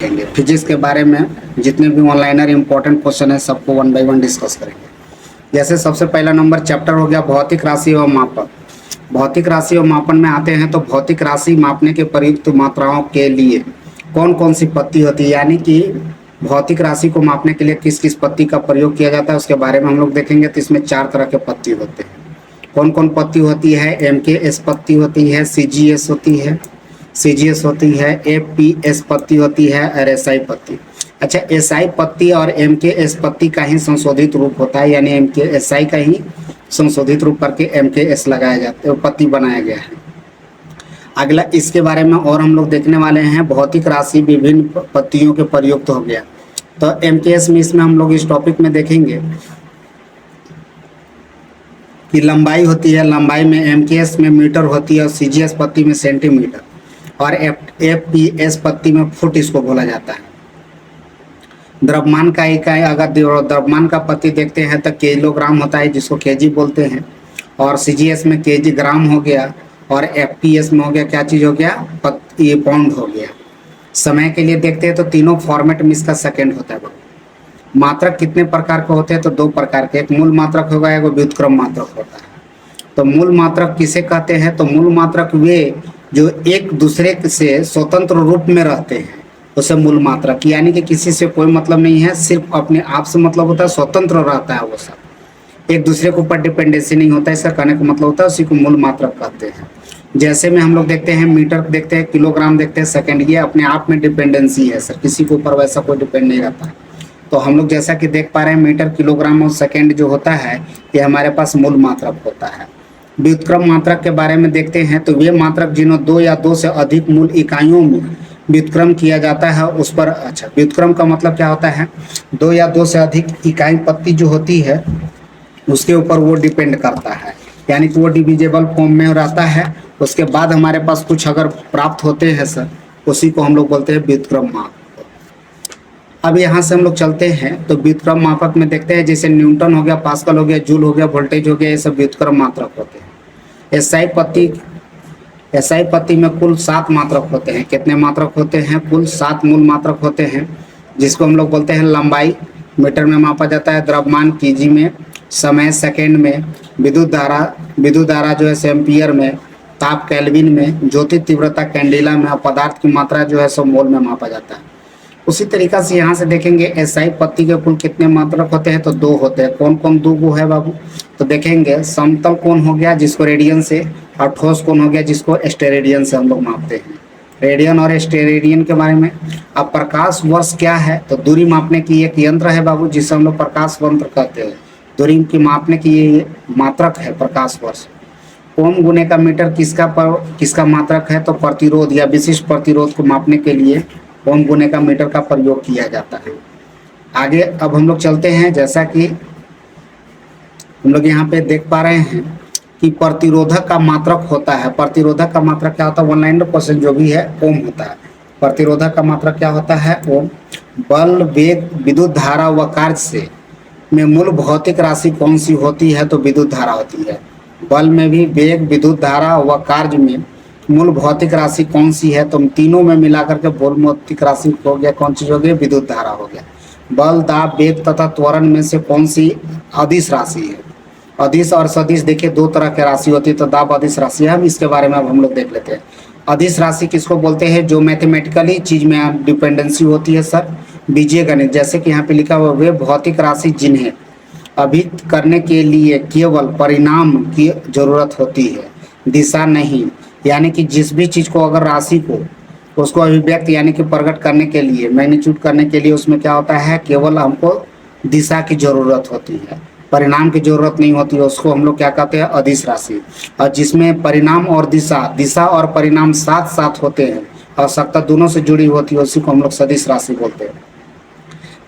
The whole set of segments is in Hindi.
करेंगे। फिजिक्स के बारे में जितने भी ऑनलाइनर इंपॉर्टेंट क्वेश्चन है सबको वन बाय वन डिस्कस करेंगे। जैसे सबसे पहला नंबर चैप्टर हो गया भौतिक राशि और मापन। भौतिक राशि और मापन में आते हैं तो भौतिक राशि मापने के प्रयुक्त मात्राओं के लिए कौन कौन सी पत्ती होती है, यानी कि भौतिक राशि को मापने के लिए किस किस पत्ती का प्रयोग किया जाता है उसके बारे में हम लोग देखेंगे। तो इसमें 4 तरह के पत्ती होते हैं। कौन कौन पत्ती होती है? MKS पत्ती होती है, CGS होती है, CGS होती है, APS पत्ती होती है और SI पत्ती। अच्छा, SI पत्ती और MKS पत्ती का ही संशोधित रूप होता है, यानी SI का ही संशोधित रूप करके MKS लगाया जाता है, पत्ती बनाया गया है। अगला इसके बारे में और हम लोग देखने वाले हैं भौतिक राशि विभिन्न पत्तियों के प्रयुक्त हो गया। तो MKS में इसमें हम लोग इस टॉपिक में देखेंगे कि लंबाई होती है, लंबाई में MKS में मीटर होती है और CGS पत्ती में सेंटीमीटर और APS पत्ती में फुट इसको बोला जाता है। द्रव्यमान का इकाई अगर द्रव्यमान का पत्ती देखते हैं तो किलोग्राम होता है जिसको केजी बोलते हैं, और CGS में केजी ग्राम हो गया, और FPS में हो गया क्या चीज़ हो गया, ये पाउंड हो गया। समय के लिए देखते हैं तो तीनों फॉर्मेट में इसका सेकंड होता है। मात्रक कितने प्रकार के होते हैं? तो 2 प्रकार के, एक मूल मात्रक होगा, एक व्युत्क्रम मात्रक होता है। तो मूल मात्रक किसे कहते हैं? तो मूल मात्रक वे जो एक दूसरे से स्वतंत्र रूप में रहते हैं उसे मूल मात्रक, यानी कि किसी से कोई मतलब नहीं है, सिर्फ अपने आप से मतलब होता है, स्वतंत्र रहता है वो सब, एक दूसरे के ऊपर डिपेंडेंसी नहीं होता है। इसका कहने का मतलब होता है उसी को मूल मात्रक कहते हैं। जैसे में हम लोग देखते हैं मीटर देखते हैं, किलोग्राम देखते हैं, सेकंड, ये अपने आप में डिपेंडेंसी है सर, किसी के ऊपर वैसा कोई डिपेंड नहीं रहता। तो हम लोग जैसा कि देख पा रहे हैं मीटर, किलोग्राम और सेकंड जो होता है ये हमारे पास मूल मात्रक होता है। व्युत्क्रम मात्रक के बारे में देखते हैं तो वे मात्रक जिन्हें 2 या 2 से अधिक मूल इकाइयों में व्युत्क्रम किया जाता है उस पर, अच्छा व्युत्क्रम का मतलब क्या होता है? 2 या 2 से अधिक इकाई पत्ती जो होती है उसके ऊपर वो डिपेंड करता है, यानी कि वो डिविजिबल फॉर्म में रहता है। उसके बाद हमारे पास कुछ अगर प्राप्त होते हैं सर, उसी को हम लोग बोलते हैं व्युत्क्रम मापक। अब यहाँ से हम लोग चलते हैं तो व्युत्क्रम मापक में देखते हैं जैसे न्यूटन हो गया, पास्कल हो गया, जूल हो गया, वोल्टेज हो गया, ये सब व्युत्क्रम मात्रक होते हैं। SI पत्ती में कुल 7 मात्रक होते हैं। कितने मात्रक होते हैं? कुल 7 मूल मात्रक होते हैं, जिसको हम लोग बोलते हैं लंबाई मीटर में मापा जाता है, द्रव्यमान केजी में, समय सेकंड में, विद्युत धारा जो है एम्पियर में, ताप केल्विन में, ज्योति तीव्रता कैंडिला में, और पदार्थ की मात्रा जो है सो मोल में मापा जाता है। उसी तरीका से यहाँ से देखेंगे SI पत्ती के कुल कितने मात्रक होते हैं? तो 2 होते हैं। कौन कौन 2 को है बाबू? तो देखेंगे समतल कोण हो गया जिसको रेडियन से, और ठोस कोण हो गया जिसको स्टेरेडियन से हम लोग मापते हैं। रेडियन और स्टेरेडियन के बारे में। अब प्रकाश वर्ष क्या है? तो दूरी मापने की एक यंत्र है बाबू जिसे हम लोग प्रकाश यंत्र कहते हैं। दूरी की मापने की ये मात्रक है प्रकाश वर्ष। ओम गुने का मीटर किसका मात्रक है? तो प्रतिरोध या विशिष्ट प्रतिरोध को मापने के लिए ओम गुने का मीटर का प्रयोग किया जाता है। आगे अब हम लोग चलते हैं, जैसा कि हम लोग यहाँ पे देख पा रहे हैं कि प्रतिरोधक का मात्रक होता है। प्रतिरोधक का मात्रक क्या होता है? 1 लाइन क्वेश्चन जो भी है ओम होता है। प्रतिरोधक का मात्रक क्या होता है? ओम। बल, वेग, विद्युत धारा व कार्य से में मूल भौतिक राशि कौन सी होती है? तो विद्युत धारा होती है। बल में भी वेग, विद्युत धारा व कार्य में मूल भौतिक राशि कौन सी है? तो तीनों में मिलाकर के मूल भौतिक राशि हो गया, कौन चीज हो गई? विद्युत धारा हो गया। बल, दाब, वेग तथा त्वरण में से कौन सी अदिश राशि है? अदिश और सदिश देखिए 2 तरह की राशि होती है, तो दाब अदिश राशि है। हम इसके बारे में अब हम लोग देख लेते हैं। अदिश राशि किसको बोलते हैं? जो मैथमेटिकली चीज में डिपेंडेंसी होती है सर, बीजीय गणित, जैसे कि यहाँ पे लिखा हुआ वे भौतिक राशि जिन्हें अभिव्यक्त करने के लिए केवल परिणाम की जरूरत होती है, दिशा नहीं। यानी कि जिस भी चीज को अगर राशि को उसको अभिव्यक्त यानी कि प्रकट करने के लिए, मैग्नीट्यूड करने के लिए उसमें क्या होता है? केवल हमको दिशा की जरूरत होती है, परिणाम की जरूरत नहीं होती है। उसको हम लोग क्या कहते हैं? अदिश राशि। और जिसमें परिणाम और दिशा और परिणाम साथ साथ होते हैं, आवश्यकता दोनों से जुड़ी होती है, उसी को हम लोग सदिश राशि बोलते हैं।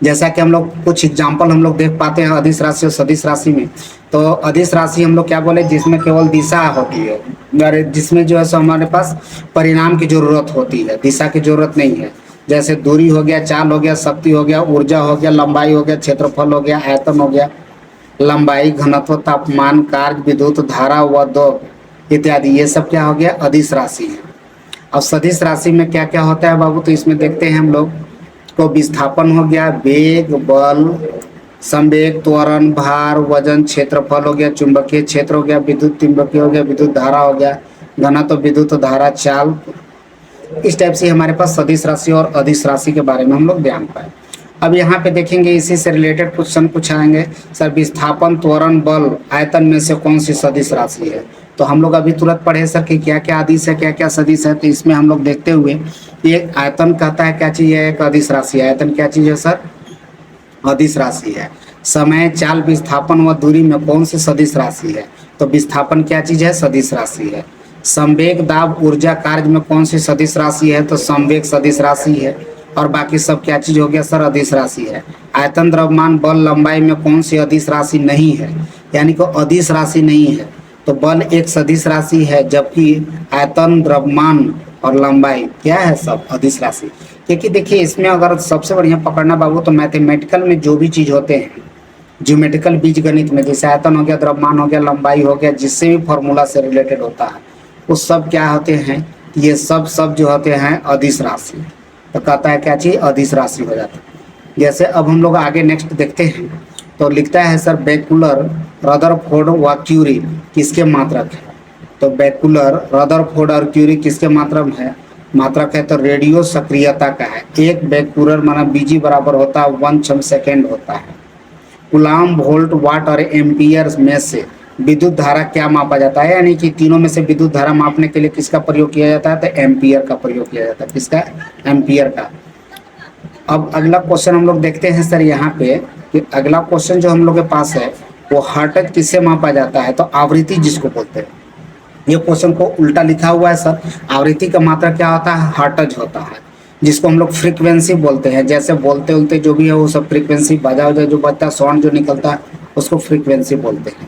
जैसा कि हम लोग कुछ एग्जाम्पल हम लोग देख पाते हैं अदिश राशि और सदिश राशि में। तो अदिश राशि हम लोग क्या बोले? जिसमें केवल दिशा होती है, जिसमें जो है सो हमारे पास परिणाम की जरूरत होती है, दिशा की जरूरत नहीं है। जैसे दूरी हो गया, चाल हो गया, शक्ति हो गया, ऊर्जा हो गया, लंबाई हो गया, क्षेत्रफल हो गया, आयतन हो गया, लंबाई, घनत्व, तापमान, कार्य, विद्युत धारा व द्रव इत्यादि, ये सब क्या हो गया? अदिश राशि है। अब सदिश राशि में क्या क्या होता है बाबू? तो इसमें देखते हैं हम लोग तो विस्थापन हो गया, वेग, बल, संवेग, त्वरण, भार, वजन, क्षेत्रफल हो गया, चुंबकीय क्षेत्र हो गया, विद्युत चुंबकीय हो गया, विद्युत धारा हो गया, घनत्व, विद्युत धारा, चाल। इस टाइप से हमारे पास सदिश राशि और अदिश राशि के बारे में हम लोग ध्यान पाए। अब यहाँ पे देखेंगे इसी से रिलेटेड क्वेश्चन पूछाएंगे, सर विस्थापन, त्वरण, बल, आयतन में से कौन सी सदिश राशि है। तो हम लोग अभी तुरंत पढ़े सर कि क्या क्या अदिश है, क्या क्या सदिश है। तो इसमें हम लोग देखते हुए एक आयतन कहता है क्या चीज है, एक अदिश राशि है। आयतन क्या चीज है सर, अदिश राशि है। समय, चाल, विस्थापन व दूरी में कौन सी सदिश राशि है। तो विस्थापन क्या चीज है, सदिश राशि है। संवेग, दाब, ऊर्जा, कार्य में कौन सी सदिश राशि है। तो संवेग सदिश राशि है। और बाकी सब क्या चीज हो गया सर, अदिश राशि है। आयतन, द्रव्यमान, बल, लंबाई में कौन सी अदिश राशि नहीं है, यानी कि अदिश राशि नहीं है। तो बल एक सदिश राशि है, जबकि आयतन, द्रव्यमान और लंबाई क्या है, सब अदिश राशि। क्योंकि देखिए इसमें अगर सबसे बढ़िया पकड़ना बाबू, तो मैथमेटिकल में जो भी चीज होते हैं, ज्योमेट्रिकल बीज गणित में, जैसे आयतन हो गया, द्रव्यमान हो गया, लंबाई हो गया, जिससे भी फॉर्मूला से रिलेटेड होता है, वो सब क्या होते हैं, ये सब जो होते हैं अदिश राशि। तो कहता है क्या चीज, अदिश राशि हो जाता है। जैसे अब हम लोग आगे नेक्स्ट देखते हैं, तो लिखता है सर बेकुलर, रदरफोर्ड व क्यूरी किसके मात्रक है। तो बेकुलर, रदरफोर्ड और क्यूरी किसके मात्रक है, मात्रक है। तो रेडियो सक्रियता का है। एक बेकुलर माना बीजी बराबर होता है 1 सेकेंड होता है। कूलाम, वोल्ट, वाट और एम्पियर में से विद्युत धारा क्या मापा जाता है, यानी कि तीनों में से विद्युत धारा मापने के लिए किसका प्रयोग किया जाता है, तो एम्पियर का प्रयोग किया जाता है। किसका, एम्पियर का। अब अगला क्वेश्चन हम लोग देखते हैं सर यहाँ पे, कि अगला क्वेश्चन जो हम लोग के पास है वो हर्ट्ज किससे मापा जाता है। तो आवृत्ति जिसको बोलते हैं, ये क्वेश्चन को उल्टा लिखा हुआ है सर। आवृत्ति का मात्रा क्या होता है, हर्ट्ज होता है, जिसको हम लोग फ्रीक्वेंसी बोलते हैं। जैसे बोलते बोलते जो भी है वो सब फ्रीक्वेंसी, बजा वजा जो बजता है, साउंड जो निकलता है, उसको फ्रीक्वेंसी बोलते हैं।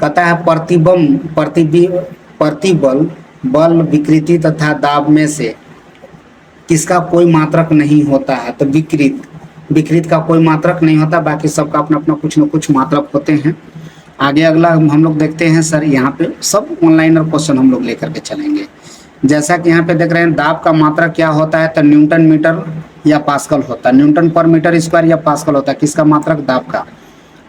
कहता है प्रतिबल, बल, विकृति तथा दाब में से किसका कोई मात्रक नहीं होता है। तो विकृत का कोई मात्रक नहीं होता, बाकी सबका अपना अपना कुछ न कुछ मात्रक होते हैं। आगे अगला हम लोग देखते हैं सर, यहाँ पे सब ऑनलाइनर क्वेश्चन हम लोग लेकर के चलेंगे। जैसा कि यहाँ पे देख रहे हैं, दाब का मात्रक क्या होता है, तो न्यूटन मीटर या पास्कल होता है। न्यूटन पर मीटर स्क्वायर या पास्कल होता है, किसका मात्रक, दाब का।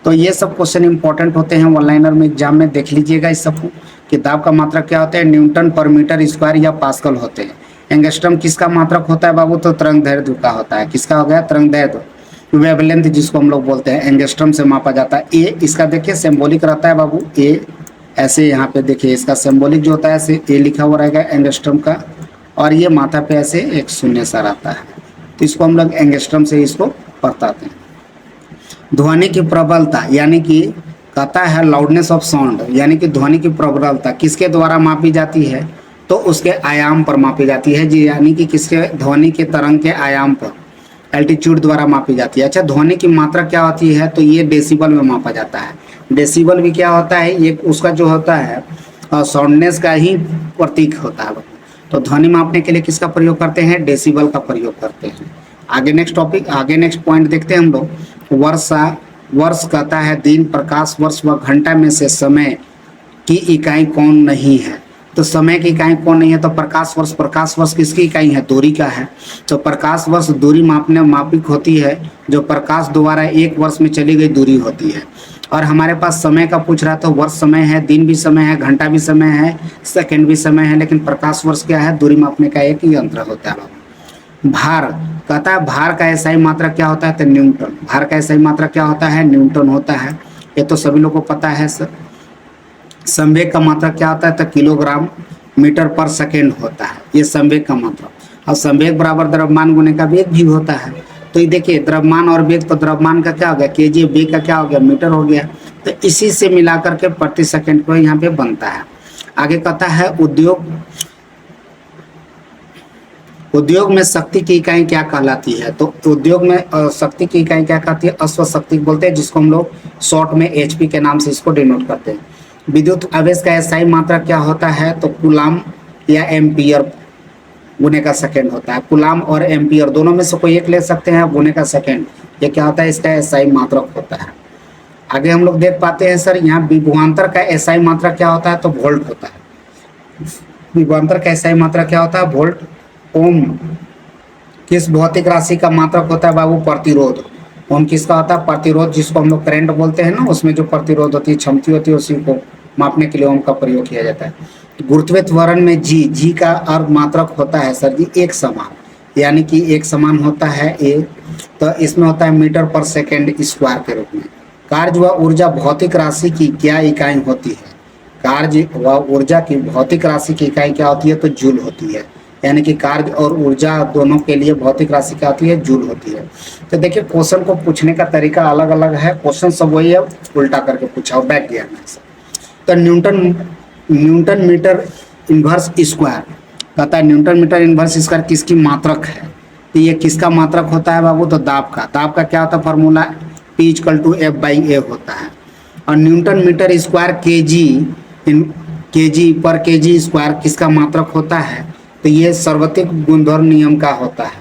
तो ये सब क्वेश्चन इंपॉर्टेंट होते हैं ऑनलाइनर में, एग्जाम में देख लीजिएगा इस सबको, कि दाब का मात्रक क्या होता है, न्यूटन पर मीटर स्क्वायर या पास्कल होते हैं। एंगस्ट्रम किसका मात्रक होता है बाबू, तो तरंगदैर्ध्य का होता है। किसका हो गया, तरंगदैर्ध्य। वेवलेंथ जिसको हम लोग बोलते हैं, एंगस्ट्रम से मापा जाता है। ए इसका देखिए सिंबॉलिक रहता है बाबू, ए ऐसे यहाँ पे देखिए इसका सिंबॉलिक जो होता है ऐसे ए लिखा हुआ रहेगा एंगस्ट्रम का, और ये माथा पे ऐसे एक शून्य सा रहता है। तो इसको हम लोग एंगस्ट्रम से इसको बताते हैं। ध्वनि की प्रबलता, यानी कि कहता है लाउडनेस ऑफ साउंड, यानी कि ध्वनि की प्रबलता किसके द्वारा मापी जाती है, तो उसके आयाम पर मापी जाती है जी, यानी कि किसके, ध्वनि के तरंग के आयाम पर, एल्टीट्यूड द्वारा मापी जाती है। अच्छा, ध्वनि की मात्रा क्या होती है, तो ये डेसिबल में मापा जाता है। डेसिबल भी क्या होता है, ये उसका जो होता है साउंडनेस का ही प्रतीक होता है। तो ध्वनि मापने के लिए किसका प्रयोग करते हैं, डेसिबल का प्रयोग करते हैं। आगे नेक्स्ट टॉपिक, आगे नेक्स्ट पॉइंट देखते हैं हम लोग। वर्ष कहता है दिन, प्रकाश वर्ष व घंटा में से समय की इकाई कौन नहीं है। तो समय की इकाई कौन नहीं है, तो प्रकाश वर्ष किसकी इकाई है, दूरी का है। तो प्रकाश वर्ष दूरी मापने मापिक होती है, जो प्रकाश द्वारा एक वर्ष में चली गई दूरी होती है। और हमारे पास समय का पूछ रहा, तो वर्ष समय है, दिन भी समय है, घंटा भी समय है, सेकंड भी समय है, लेकिन प्रकाश वर्ष क्या है, दूरी मापने का एक ही यंत्र होता है। भार कहता है, भार का एसआई मात्रा क्या होता है, तो न्यूटन। भार का एसआई मात्रा क्या होता है, न्यूटन होता है, ये तो सभी लोग को पता है सर। संवेग का मात्रा क्या होता है, तो किलोग्राम मीटर पर सेकेंड होता है, ये संवेग का मात्रा। और संवेग बराबर द्रव्यमान गुने का वेग भी होता है। तो ये देखिए द्रव्यमान और वेग, तो द्रव्यमान का क्या हो गया, केजी, वेग का क्या हो गया, मीटर हो गया। तो इसी से मिला करके प्रति सेकेंड को यहाँ पे बनता है। आगे कहता है उद्योग में शक्ति की इकाई क्या कहलाती है। तो उद्योग में शक्ति की इकाई क्या कहती है, अश्व शक्ति बोलते हैं, जिसको हम लोग शॉर्ट में एचपी के नाम से इसको डिनोट करते हैं। विद्युत आवेश का एसआई मात्रा क्या होता है, तो कूलाम या एम्पियर गुने का सेकेंड होता है। कूलाम और एम्पियर दोनों में से कोई एक ले सकते हैं, गुने का सेकेंड, ये क्या होता है, इसका एसआई मात्रक होता है। आगे हम लोग देख पाते हैं सर, यहाँ विभवांतर का एसआई मात्रा क्या होता है, तो वोल्ट होता है। विभवांतर का एसआई मात्रा क्या होता है, वोल्ट। ओम किस भौतिक राशि का मात्रक होता है बाबू? प्रतिरोध। ओम किसका होता है? प्रतिरोध, जिसको हम लोग करंट बोलते हैं ना, उसमें जो प्रतिरोध होती है, क्षमता होती है, उसी को मापने के लिए ओम का प्रयोग किया जाता है। गुरुत्वीय त्वरण में जी, जी का अर्थ मात्रक होता है सर जी एक समान, यानी कि एक समान होता है ए, तो इसमें होता है मीटर पर सेकेंड स्क्वायर के रूप में। कार्य व ऊर्जा भौतिक राशि की क्या इकाई होती है? कार्य व ऊर्जा की भौतिक राशि की इकाई क्या होती है? तो जूल होती है। यानी कि कार्य और ऊर्जा दोनों के लिए भौतिक राशि क्या होती है? जूल होती है। तो देखिए क्वेश्चन को पूछने का तरीका अलग अलग है, क्वेश्चन सब वही है, उल्टा करके पूछा और बैक गियर में से। तो न्यूटन मीटर इन्वर्स स्क्वायर कहता है, न्यूटन मीटर इन्वर्स स्क्वायर किसकी मात्रक है? तो ये किसका मात्रक होता है बाबू? तो दाब का। दाब का क्या होता है फॉर्मूला? P = F/A होता है। और newton metre square kg square किसका मात्रक होता है? तो ये सार्वत्रिक गुणधर्म नियम का होता है,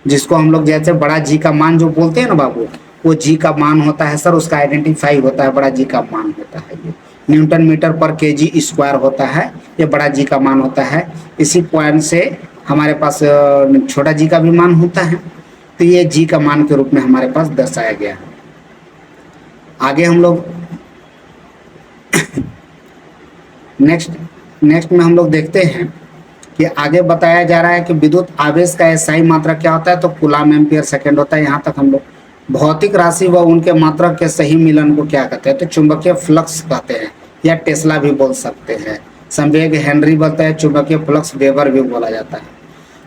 जिसको हम लोग जैसे बड़ा जी का मान जो बोलते हैं ना बाबू, वो जी का मान होता है सर, उसका आइडेंटिफाई होता है, बड़ा जी का मान होता है। ये न्यूटन मीटर पर केजी स्क्वायर होता है, ये बड़ा जी का मान होता है। इसी पॉइंट से हमारे पास छोटा जी का भी मान होता है, तो ये जी का मान के रूप में हमारे पास दर्शाया गया है। आगे हम लोग नेक्स्ट में हम लोग देखते हैं कि आगे बताया जा रहा है कि विद्युत आवेश का एसआई मात्रा क्या होता है? तो कूलम एम्पियर सेकेंड होता है। यहाँ तक हम लोग भौतिक राशि व उनके मात्रक के सही मिलन को क्या कहते हैं? तो चुंबकीय फ्लक्स कहते हैं, या टेस्ला भी बोल सकते हैं। संवेग हेनरी बोलता है, चुंबकीय फ्लक्स वेबर भी बोला जाता है।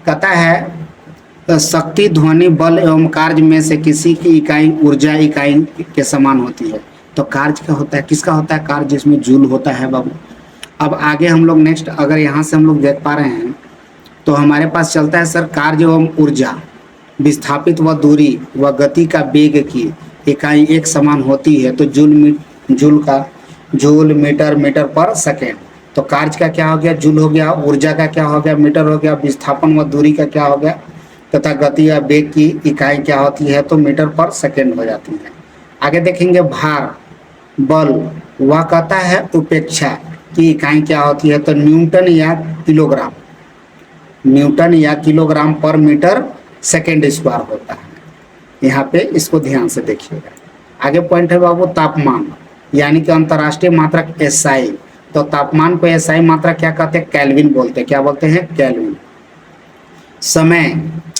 कहता है शक्ति, ध्वनि, बल एवं कार्य में से किसी की इकाई ऊर्जा इकाई के समान होती है। तो कार्य क्या होता है? किसका होता है कार्य? जिसमें जूल होता है बाबू। अब आगे हम लोग नेक्स्ट, अगर यहाँ से हम लोग देख पा रहे हैं तो हमारे पास चलता है सर कार्य एवं ऊर्जा, विस्थापित व दूरी व गति का वेग की इकाई एक समान होती है। तो जूल मीटर पर सेकेंड। तो कार्य का क्या हो गया? जूल हो गया। ऊर्जा का क्या हो गया? मीटर हो गया। विस्थापन व दूरी का क्या हो गया? तथा गति या वेग की इकाई क्या होती है? तो मीटर पर सेकेंड हो जाती है। आगे देखेंगे भार, बल, वह कहता है उपेक्षा की इकाई क्या होती है? तो न्यूटन या किलोग्राम। न्यूटन या किलोग्राम पर मीटर सेकेंड स्क्वायर होता है। यहाँ पे इसको ध्यान से देखिएगा। आगे पॉइंट है बाबू तापमान, यानी कि अंतर्राष्ट्रीय मात्रक एसआई। तो तापमान को एसआई मात्रक क्या कहते हैं? केल्विन बोलते हैं। क्या बोलते हैं? केल्विन।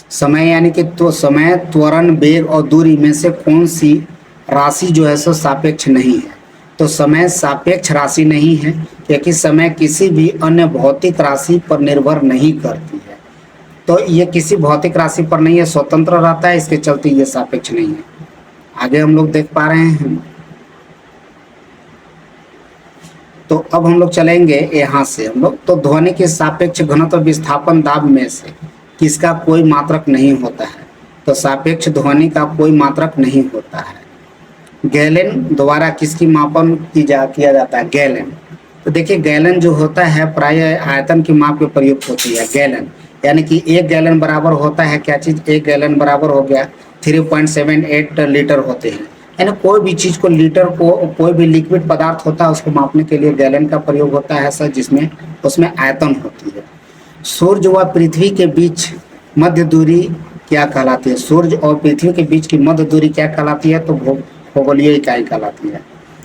समय यानी कि तो समय, त्वरण, वेग और दूरी में से कौन सी राशि जो है सो सापेक्ष नहीं है? तो समय सापेक्ष राशि नहीं है, क्योंकि समय किसी भी अन्य भौतिक राशि पर निर्भर नहीं करती है। तो ये किसी भौतिक राशि पर नहीं है, स्वतंत्र रहता है, इसके चलते ये सापेक्ष नहीं है। आगे हम लोग देख पा रहे हैं। तो अब हम लोग चलेंगे यहाँ से हम लोग, तो ध्वनि के सापेक्ष घनत्व विस्थापन दाब में से किसका कोई मात्रक नहीं होता है? तो सापेक्ष ध्वनि का कोई मात्रक नहीं होता है। गैलन द्वारा किसकी मापन किया जाता है? गैलन। तो देखिए गैलन जो होता है प्राय आयतन की माप के प्रयुक्त होती है। गैलन यानी कि एक गैलन बराबर होता है क्या चीज? एक गैलन बराबर हो गया 3.78 लीटर होते हैं। यानी कोई भी चीज को, लीटर को, कोई भी लिक्विड पदार्थ होता है उसको मापने के लिए गैलन का प्रयोग होता है सर, जिसमें उसमें आयतन होती है। सूर्य व पृथ्वी के बीच मध्य दूरी क्या कहलाती है? सूर्य और पृथ्वी के बीच की मध्य दूरी क्या कहलाती है? तो खगोलीय इकाई कहलाती है।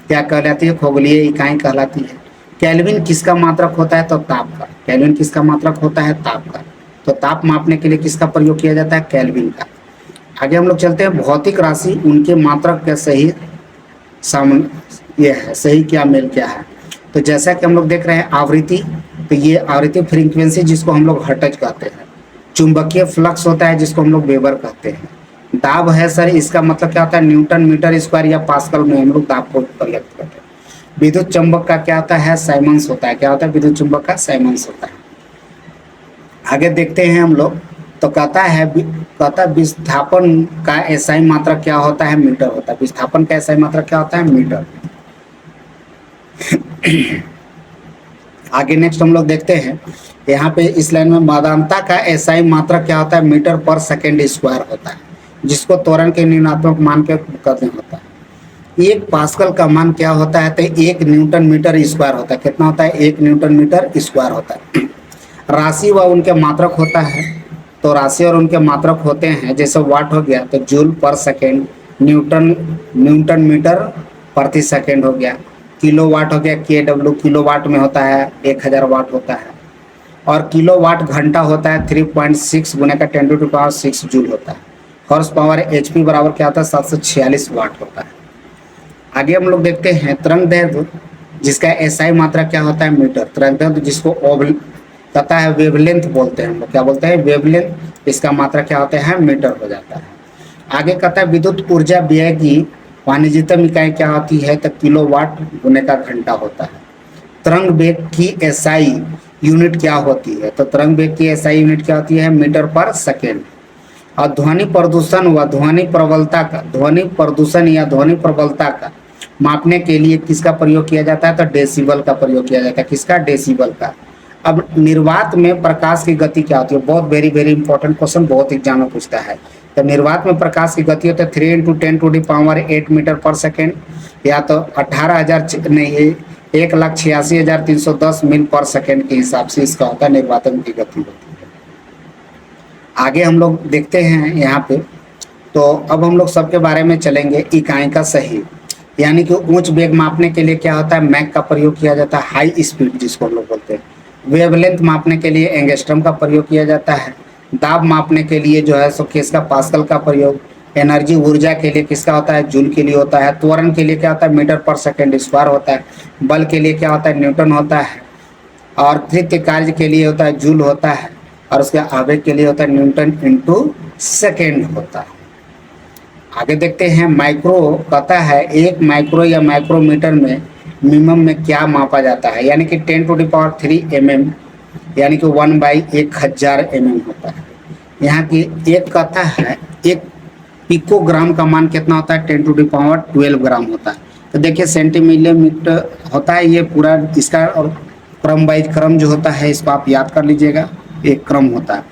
क्या कहलाती है? खगोलीय इकाई कहलाती है। केल्विन किसका मात्रक होता है? तो ताप का। केल्विन किसका मात्रक होता है? ताप का। तो ताप मापने के लिए किसका प्रयोग किया जाता है? केल्विन का। आगे हम लोग चलते हैं भौतिक राशि उनके मात्रक के सही ये है, सही क्या मेल क्या है? तो जैसा कि हम लोग देख रहे हैं आवृत्ति, तो ये आवृत्ति फ्रीक्वेंसी जिसको हम लोग हर्ट्ज कहते हैं। चुंबकीय फ्लक्स होता है जिसको हम लोग वेबर कहते हैं। दाब है सर, इसका मतलब क्या होता है? न्यूटन मीटर स्क्वायर या पास्कल में हम लोग दाब को प्रयुक्त करते हैं। विद्युत चुंबक का क्या होता है? साइमंस होता है। क्या होता है? विद्युत चुंबक का साइमंस होता है। आगे देखते हैं हम लोग, तो कहता है विस्थापन का एसआई मात्रक क्या होता है? मीटर होता है। विस्थापन का एसआई मात्रक क्या होता है? मीटर। आगे नेक्स्ट हम लोग देखते हैं, यहाँ पे इस लाइन में मादानता का एसआई मात्रक क्या होता है? मीटर पर सेकेंड स्क्वायर होता है, जिसको त्वरण के ऋणात्मक मान के करते होता है। एक पास्कल का मान क्या होता है? तो 1 न्यूटन मीटर स्क्वायर होता है। कितना होता है? 1 न्यूटन मीटर स्क्वायर होता है। राशि व उनके मात्रक होता है तो राशि और उनके मात्रक होते हैं, जैसे वाट हो गया तो joule per second, newton metre प्रति सेकेंड हो गया, किलो वाट हो गया KW, किलो वाट में होता है 1000 वाट होता है, और किलो वाट घंटा होता है 3.6 गुने का 10⁶ जूल होता है। हॉर्स पावर HP बराबर क्या होता है 746 वाट होता है। आगे हम लोग देखते हैं तरंग दैर्ध्य, जिसका SI मात्रा क्या होता है मीटर। तरंग दैर्ध्य जिसको कहता है वेवलेंथ बोलते हैं, हम लोग क्या बोलते हैं वेवलेंथ, इसका मात्रा क्या होता है मीटर हो जाता है। आगे कहता है विद्युत ऊर्जा व्यय की वाणिज्यिकम इकाई क्या होती है, तो किलोवाट गुने का घंटा होता है। तरंग वेग की SI यूनिट क्या होती है, तो तरंग वेग की SI यूनिट क्या होती है मीटर पर सेकेंड। और ध्वनि प्रदूषण व ध्वनि प्रबलता का, ध्वनि प्रदूषण या ध्वनि प्रबलता का मापने के लिए किसका प्रयोग किया जाता है, तो डेसिबल का प्रयोग किया जाता है। किसका, डेसिबल का। अब निर्वात में प्रकाश की गति क्या होती है, बहुत वेरी वेरी इंपॉर्टेंट क्वेश्चन, बहुत एग्जाम में पूछता है। तो निर्वात में प्रकाश की गति होती है 3 × 10⁸ मीटर पर सेकेंड, या तो 18,000 नहीं 1,86,310 मील पर सेकेंड के हिसाब से इसका होता है निर्वातन की गति होती है। आगे हम लोग देखते हैं यहाँ पे, तो अब हम लोग सबके बारे में चलेंगे। इकाई का सही, यानी कि उच्च वेग मापने के लिए क्या होता है मैक का प्रयोग किया जाता है, हाई स्पीड जिसको हम लोग बोलते हैं। वेवलेंथ मापने के लिए एंगस्ट्रम का प्रयोग किया जाता है। दाब मापने के लिए जो है सो किसका, पास्कल का प्रयोग। एनर्जी ऊर्जा के लिए किसका होता है, जूल के लिए होता है। त्वरण के लिए क्या होता है, मीटर पर सेकेंड स्क्वायर होता है। बल के लिए क्या होता है, न्यूटन होता है। और कृत्य कार्य के लिए होता है जूल होता है, और उसके आवेग के लिए होता है न्यूटन इंटू सेकेंड होता है। आगे देखते हैं माइक्रो, कहता है 1 माइक्रो या माइक्रोमीटर में मिनिमम में क्या मापा जाता है, यानी कि 10⁻³ mm, यानी कि 1/1000 mm होता है। यहाँ की एक कहता है एक पिकोग्राम का मान कितना होता है, 10⁻12 ग्राम होता है। तो देखिए सेंटीमीटर होता है ये पूरा, इसका और क्रम वाइज क्रम जो होता है इसको आप याद कर लीजिएगा, एक क्रम होता है।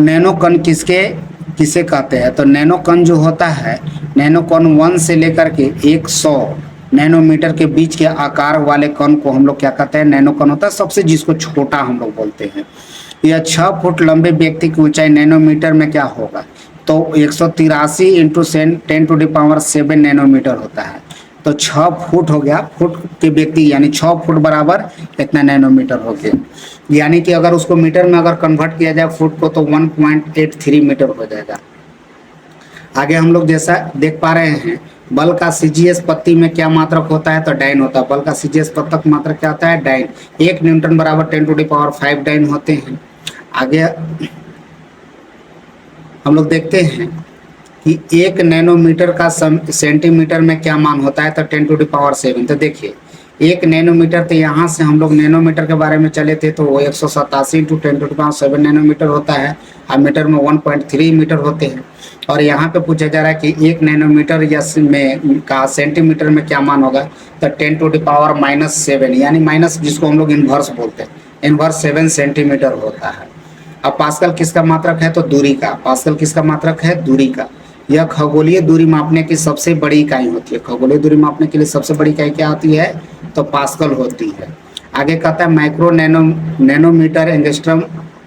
नैनो कण किसे कहते हैं, तो नैनो कण जो होता है, नैनो कण 1 से लेकर के 100 नैनोमीटर के बीच के आकार वाले कण को हम लोग क्या कहते हैं, नैनो कण होता है। सबसे जिसको छोटा हम लोग बोलते हैं। यह 6 फुट लंबे व्यक्ति की ऊंचाई नैनोमीटर में क्या होगा, तो 183 × 10⁻7 नैनोमीटर होता है। तो 6 फुट हो गया, फुट के व्यक्ति यानी 6 फुट बराबर इतना नैनोमीटर हो गया। यानी कि अगर उसको मीटर में अगर कन्वर्ट किया जाए फुट को, तो 1.83 मीटर हो जाएगा। आगे हम लोग जैसा देख पा रहे हैं, बल का CGS पत्ती में क्या मात्रक होता है, तो डाइन होता है। बल का CGS पत्तक मात्रक क्या होता है, डाइन। 1 न्यूटन बराबर 10⁵ डाइन होते हैं। आगे हम लोग देखते हैं कि 1 नैनोमीटर का सेंटीमीटर में क्या मान होता है, तो 10⁷। तो देखिए 1 नैनोमीटर, तो यहाँ से हम लोग नैनोमीटर के बारे में चले थे, तो वो 187 × 10⁻7 नैनोमीटर होता है। और मीटर में 1.3 मीटर होते हैं। और यहाँ पे पूछा जा रहा है कि 1 नैनोमीटर या में का सेंटीमीटर में क्या मान होगा, तो 10⁻⁻7, यानी माइनस जिसको हम लोग इन्वर्स बोलते हैं, इन्वर्स 7 सेंटीमीटर होता है। अब पास्कल किसका मात्रक है, तो दूरी का। पास्कल किसका मात्रक है, दूरी का। यह खगोलीय दूरी मापने की सबसे बड़ी इकाई होती है। खगोलीय दूरी मापने के लिए सबसे बड़ी इकाई क्या होती है, तो पास्कल होती है। आगे कहता है माइक्रो नैनोमीटर एंगस्ट्रम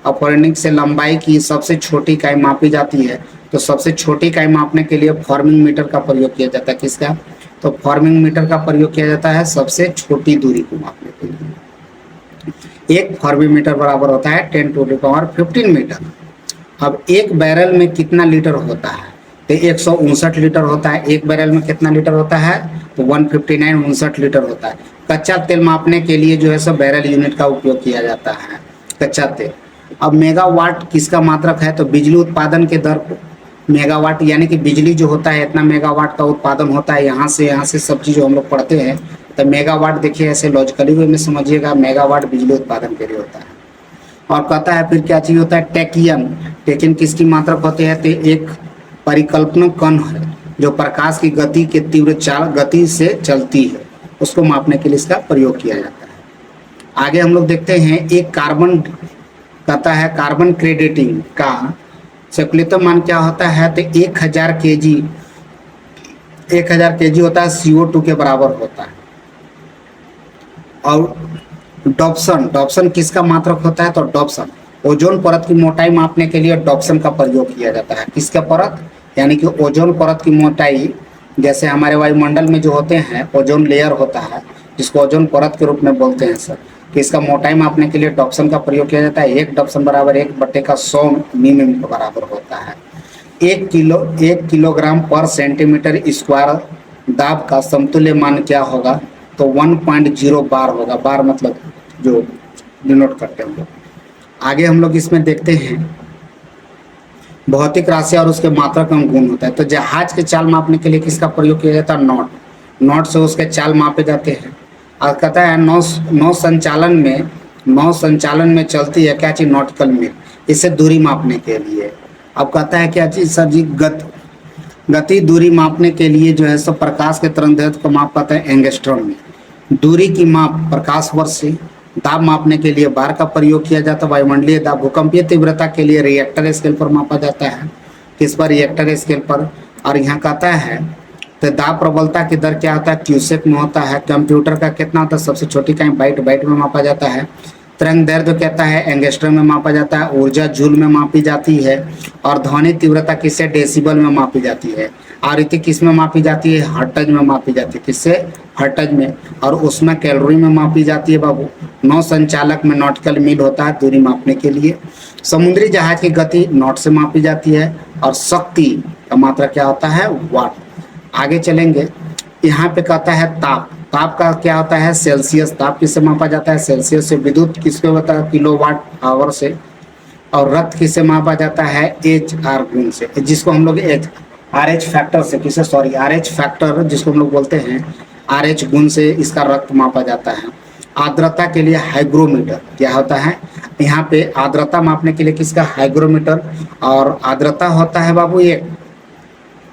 अपवर्णिक से लंबाई की सबसे छोटी इकाई मापी जाती है। तो सबसे छोटी इकाई मापने के लिए फॉर्मिंग मीटर का प्रयोग किया जाता है। किसका, तो फॉर्मिंग मीटर का प्रयोग किया जाता है सबसे छोटी दूरी को मापने के लिए। 1 फॉर्मिंग मीटर बराबर होता है 10⁻15 मीटर। अब एक बैरल में कितना लीटर होता है, तो 159 लीटर होता है। एक बैरल में कितना लीटर होता है, तो 159 लीटर होता है। कच्चा तेल मापने के लिए जो है सब बैरल यूनिट का उपयोग किया जाता है, कच्चा तेल। अब मेगावाट किसका मात्रक है, तो बिजली उत्पादन के दर को मेगावाट, यानी कि बिजली जो होता है इतना मेगावाट का उत्पादन होता है। यहाँ से सब चीज़ हम लोग पढ़ते हैं, तो मेगावाट देखिए ऐसे लॉजिकली वे में समझिएगा, मेगावाट बिजली उत्पादन के लिए होता है। और कहता है फिर क्या चीज़ होता है, टेकियन किसकी मात्रक होते हैं, तो एक परिकल्पना कण है जो प्रकाश की गति के तीव्र गति से चलती है, उसको मापने के लिए इसका प्रयोग किया जाता है। आगे हम लोग देखते हैं एक कार्बन, कहता है कार्बन क्रेडिटिंग का संकलित मान क्या होता है, तो 1000 kg होता है, CO2 के बराबर होता है। और डॉप्सन किसका मात्रक होता है, तो ओजोन परत की मोटाई मापने के लिए डॉप्सन का प्रयोग किया जाता है। किसका परत? यानी कि ओजोन परत की मोटाई, जैसे हमारे वायुमंडल में जो होते हैं ओजोन लेयर होता है, जिसको ओजोन परत के रूप में बोलते हैं सर, कि इसका मोटाई मापने के लिए डॉप्सन का प्रयोग किया जाता है। एक डॉप्सन बराबर 1/100 मिमी के बराबर होता है। 1 किलोग्राम पर सेंटीमीटर स्क्वायर दाब का समतुल्य मान क्या होगा? तो 1.0 बार होगा। बार मतलब जो डिनोट करते हैं हम लोग। आगे हम लोग इसमें देखते हैं भौतिक राशि और उसके मात्रक एवं गुण होता है। तो जहाज के चाल मापने के लिए किसका प्रयोग किया जाता है? नॉट। नॉट से उसके चाल मापे जाते हैं। और कहता है नौ संचालन में चलती है क्या चीज? नॉटिकल मील। इससे दूरी मापने के लिए। अब कहता है क्या चीज सर जी? गति दूरी मापने के लिए जो है सो प्रकाश के तरंगदैर्घ्य को माप पाते हैं एंगस्ट्रॉम में। दूरी की माप प्रकाश वर्ष से। दाब मापने के लिए बार का प्रयोग किया जाता है। वायुमंडलीय दाब। भूकंपीय तीव्रता के लिए रिएक्टर स्केल पर मापा जाता है। किस पर? रिएक्टर स्केल पर। और यहाँ कहता है तो दाब प्रबलता की दर क्या होता है? क्यूसेक में होता है। कंप्यूटर का कितना होता है? सबसे छोटी इकाई बाइट। बाइट में मापा जाता है। तरंग दैर्घ्य कहता है एंगस्ट्रम में मापा जाता है। ऊर्जा जूल में मापी जाती है। और ध्वनि तीव्रता किससे? डेसिबल में मापी जाती है। आवृत्ति किस में मापी जाती है? हर्ट्ज में मापी जाती है। किससे? हर्ट्ज में। और उसमें कैलोरी में मापी जाती है बाबू। नौ संचालक में नॉटिकल मील होता है दूरी मापने के लिए। समुद्री जहाज की गति नॉट से मापी जाती है। और शक्ति का मात्रा क्या होता है? वाट। आगे चलेंगे। यहाँ पे कहता है ताप। ताप का क्या होता है? सेल्सियस। ताप किससे मापा जाता है? सेल्सियस से। विद्युत किसको होता है? किलोवाट आवर से। और रक्त किससे मापा जाता है? एच आर गुण से, जिसको हम लोग आर एच फैक्टर से, किसे? सॉरी, आर एच फैक्टर जिसको हम लोग बोलते हैं, आर एच गुण से इसका रक्त मापा जाता है। आर्द्रता के लिए हाइग्रोमीटर क्या होता है? यहाँ पे आर्द्रता मापने के लिए किसका? हाइग्रोमीटर। और आर्द्रता होता है बाबू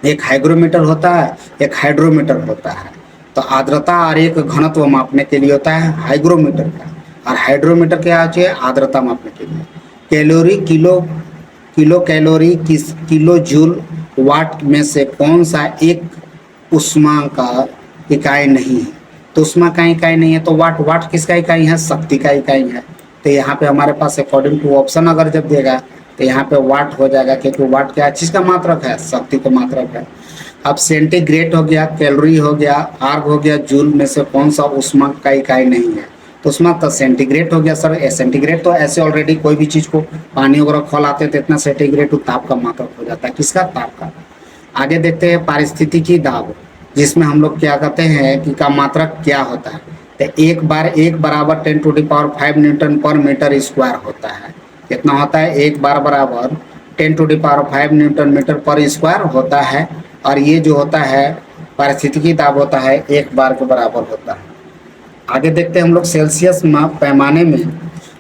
एक हाइग्रोमीटर होता है, एक हाइड्रोमीटर होता है। तो आर्द्रता और एक घनत्व मापने के लिए होता है हाइग्रोमीटर का। और हाइड्रोमीटर क्या होता है? आर्द्रता मापने के लिए। Calorie kilo calorie kilo joule watt में से कौन सा एक उष्मा का इकाई नहीं है? तो उष्मा का इकाई नहीं है तो वाट। वाट किसका इकाई है? शक्ति का इकाई है। तो यहाँ पे हमारे पास अकॉर्डिंग टू ऑप्शन अगर जब देगा तो यहाँ पे वाट हो जाएगा, क्योंकि वाट क्या चीज़ का मात्रक है? शक्ति का मात्रक है। अब सेंटीग्रेड हो गया, कैलोरी हो गया, आर्ग हो गया, जूल में से कौन सा उष्मा का इकाई नहीं है? तो उष्मा तो सेंटीग्रेड हो गया सर। सेंटीग्रेड तो ऐसे ऑलरेडी कोई भी चीज़ को पानी वगैरह खौलाते तो इतना सेंटीग्रेड तो ताप का मात्रक हो जाता है। किसका? ताप का। आगे देखते हैं पारिस्थितिकी दाब, जिसमें हम लोग क्या कहते हैं कि का मात्रक क्या होता है? तो एक बराबर 10⁵ न्यूटन पर मीटर स्क्वायर होता है। कितना होता है? एक बार बराबर 10⁵ न्यूटन मीटर पर स्क्वायर होता है। और ये जो होता है पारिस्थितिकी दाब होता है 1 बार के बराबर होता है। आगे देखते हैं हम लोग सेल्सियस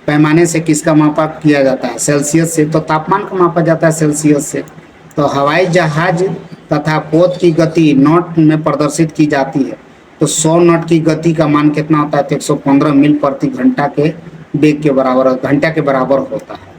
पैमाने से किसका मापा किया जाता है? सेल्सियस से। तो तापमान का मापा जाता है सेल्सियस से। तो हवाई जहाज तथा पोत की गति नॉट में प्रदर्शित की जाती है। तो 100 नॉट की गति का मान कितना होता है? तो 115 मील प्रति घंटा के वेग के बराबर, घंटा के बराबर होता है।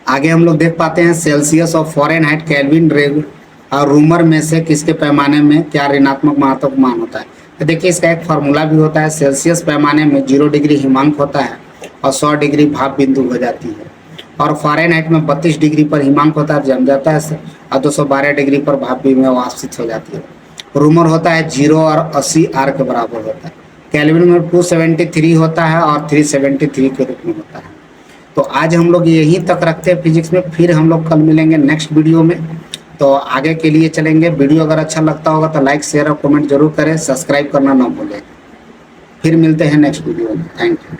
आगे हम लोग देख पाते हैं सेल्सियस और फ़ारेनहाइट, केल्विन, और रूमर में से किसके पैमाने में क्या ऋणात्मक मात्रक मान होता है? तो देखिए इसका एक फार्मूला भी होता है। सेल्सियस पैमाने में 0 डिग्री हिमांक होता है और 100 डिग्री भाप बिंदु हो जाती है। और फ़ारेनहाइट में 32 डिग्री पर हिमांक होता है, जम जाता है, और 212 डिग्री पर भाप में वाष्पित हो जाती है। रूमर होता है 0 और 80 आर के बराबर होता है। केल्विन में 273 होता है और 373 के रूप में होता है। तो आज हम लोग यहीं तक रखते हैं फिजिक्स में। फिर हम लोग कल मिलेंगे नेक्स्ट वीडियो में। तो आगे के लिए चलेंगे। वीडियो अगर अच्छा लगता होगा तो लाइक, शेयर और कमेंट जरूर करें। सब्सक्राइब करना ना भूलें। फिर मिलते हैं नेक्स्ट वीडियो में। Thank you.